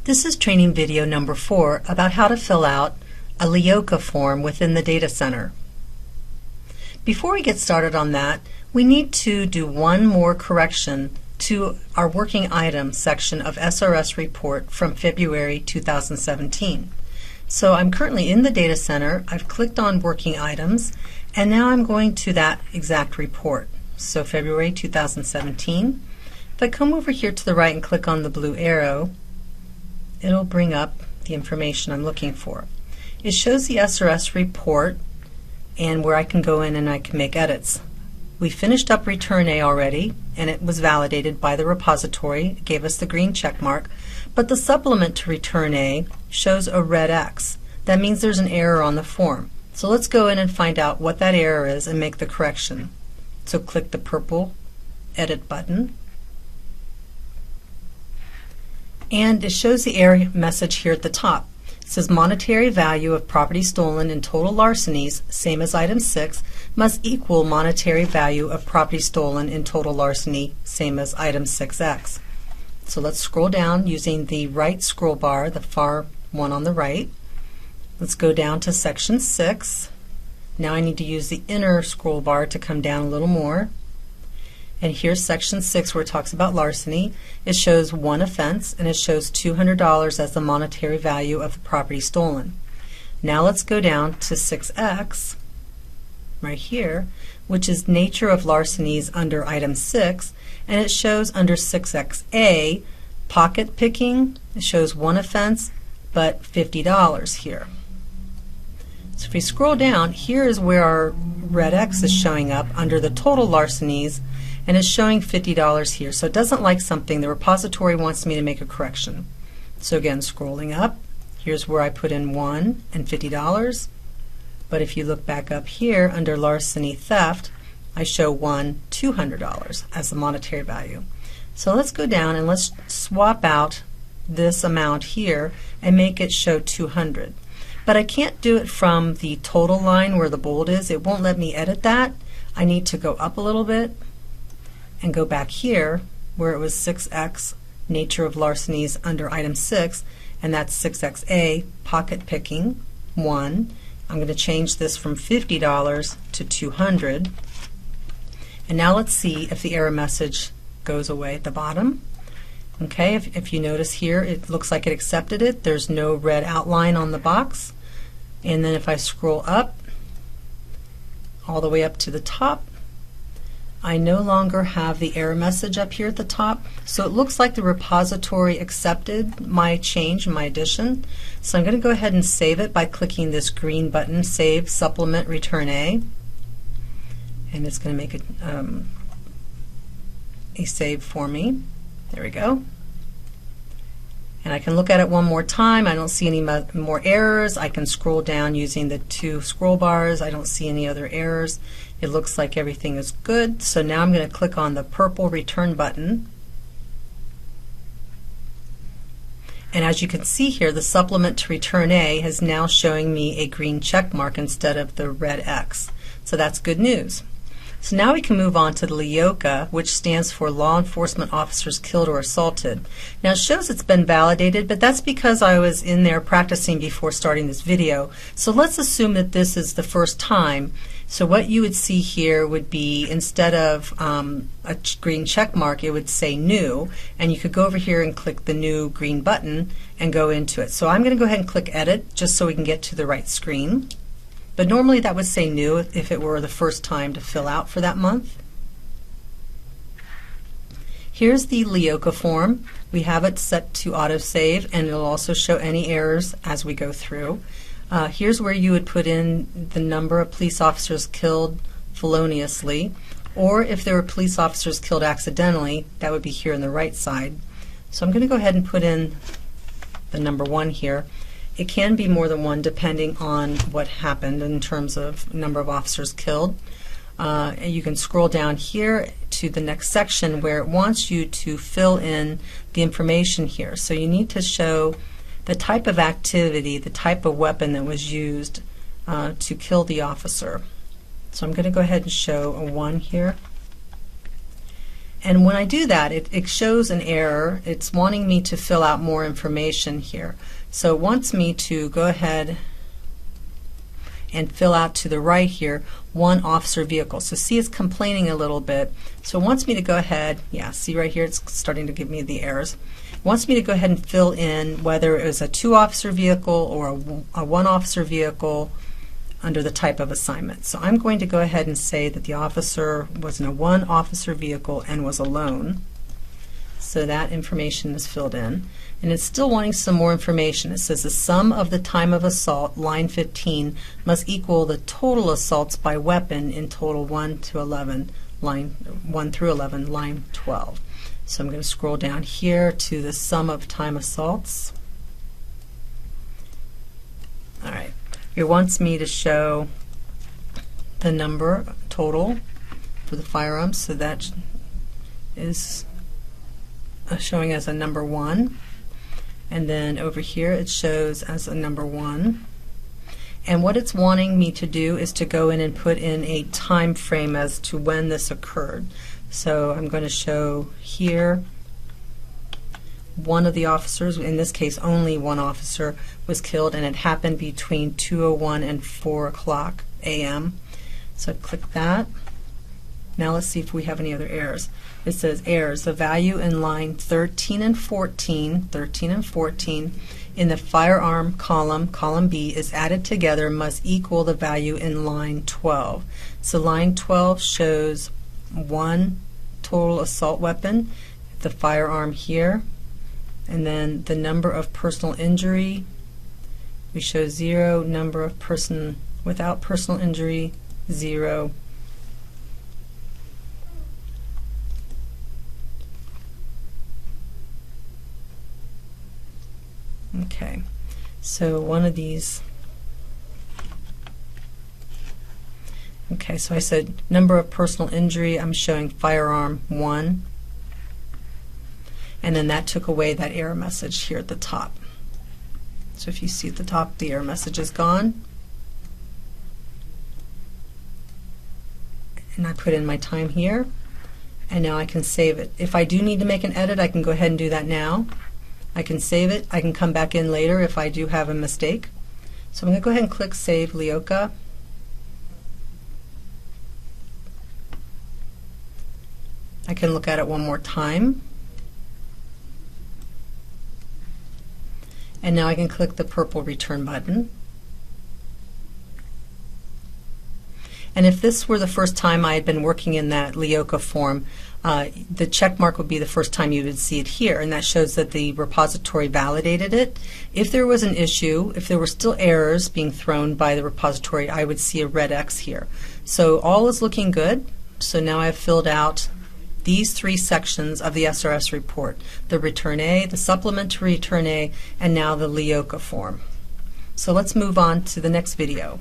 This is training video number 4 about how to fill out a LEOKA form within the data center. Before we get started on that, we need to do one more correction to our working items section of SRS report from February 2017. So I'm currently in the data center, I've clicked on working items, and now I'm going to that exact report. So February 2017. If I come over here to the right and click on the blue arrow, it'll bring up the information I'm looking for. It shows the SRS report and where I can go in and I can make edits. We finished up Return A already, and it was validated by the repository. It gave us the green check mark, but the supplement to Return A shows a red X. That means there's an error on the form. So let's go in and find out what that error is and make the correction. So click the purple Edit button, and it shows the error message here at the top. It says monetary value of property stolen in total larcenies, same as item 6, must equal monetary value of property stolen in total larceny, same as item 6X. So let's scroll down using the right scroll bar, the far one on the right. Let's go down to section 6. Now I need to use the inner scroll bar to come down a little more. And here's section 6 where it talks about larceny. It shows one offense and it shows $200 as the monetary value of the property stolen. Now let's go down to 6X right here, which is nature of larcenies under item 6, and it shows under 6XA pocket picking. It shows one offense but $50 here. So if we scroll down, here is where our red X is showing up under the total larcenies, and it's showing $50 here. So it doesn't like something. The repository wants me to make a correction. So again, scrolling up, here's where I put in 1 and $50. But if you look back up here under larceny theft, I show 1 $200 as the monetary value. So let's go down and let's swap out this amount here and make it show 200. But I can't do it from the total line where the bold is. It won't let me edit that. I need to go up a little bit and go back here where it was 6X, nature of larcenies under item 6, and that's 6XA, pocket picking, 1. I'm going to change this from $50 to $200. And now let's see if the error message goes away at the bottom. Okay, if you notice here, it looks like it accepted it. There's no red outline on the box. And then if I scroll up, all the way up to the top, I no longer have the error message up here at the top. So it looks like the repository accepted my change, my addition. So I'm going to go ahead and save it by clicking this green button, Save, Supplement, Return A. And it's going to make a save for me. There we go. And I can look at it one more time. I don't see any more errors. I can scroll down using the 2 scroll bars. I don't see any other errors. It looks like everything is good. So now I'm going to click on the purple return button. And as you can see here, the supplement to Return A is now showing me a green check mark instead of the red X. So that's good news. So now we can move on to the LEOKA, which stands for Law Enforcement Officers Killed or Assaulted. Now it shows it's been validated, but that's because I was in there practicing before starting this video. So let's assume that this is the first time. So what you would see here would be, instead of a green check mark, it would say New, and you could go over here and click the new green button and go into it. So I'm going to go ahead and click Edit just so we can get to the right screen. But normally that would say New if it were the first time to fill out for that month. Here's the LEOKA form. We have it set to autosave, and it'll also show any errors as we go through. Here's where you would put in the number of police officers killed feloniously, or if there were police officers killed accidentally, that would be here on the right side. So I'm going to go ahead and put in the number 1 here. It can be more than 1 depending on what happened in terms of number of officers killed. And you can scroll down here to the next section where it wants you to fill in the information here. So you need to show the type of activity, the type of weapon that was used to kill the officer. So I'm going to go ahead and show a 1 here. And when I do that, it shows an error. It's wanting me to fill out more information here. So it wants me to go ahead and fill out to the right here, one officer vehicle. So see, it's complaining a little bit. So it wants me to go ahead, yeah, see right here, it's starting to give me the errors. It wants me to go ahead and fill in whether it was a 2-officer vehicle or a 1-officer vehicle under the type of assignment. So I'm going to go ahead and say that the officer was in a 1-officer vehicle and was alone. So that information is filled in. And it's still wanting some more information. It says the sum of the time of assault, line 15, must equal the total assaults by weapon in total 1 to 11, line 1 through 11, line 12. So I'm going to scroll down here to the sum of time assaults. All right. It wants me to show the number total for the firearms, so that is showing as a number 1. And then over here it shows as a number 1. And what it's wanting me to do is to go in and put in a time frame as to when this occurred. So I'm going to show here one of the officers, in this case only one officer, was killed, and it happened between 2:01 and 4 o'clock a.m. So click that. Now let's see if we have any other errors. It says errors. The value in line 13 and 14 in the firearm column, column B, is added together must equal the value in line 12. So line 12 shows 1 total assault weapon, the firearm here, and then the number of personal injury, we show 0, number of person without personal injury, 0. Okay, so one of these, okay, so I said number of personal injury, I'm showing firearm 1, and then that took away that error message here at the top. So if you see at the top, the error message is gone. And I put in my time here, and now I can save it. If I do need to make an edit, I can go ahead and do that now. I can save it. I can come back in later if I do have a mistake. So I'm going to go ahead and click Save LEOKA. I can look at it one more time. And now I can click the purple return button. And if this were the first time I had been working in that LEOKA form, the check mark would be the first time you would see it here, and that shows that the repository validated it. If there was an issue, if there were still errors being thrown by the repository, I would see a red X here. So all is looking good. So now I've filled out these 3 sections of the SRS report: the Return A, the Supplement to Return A, and now the LEOKA form. So let's move on to the next video.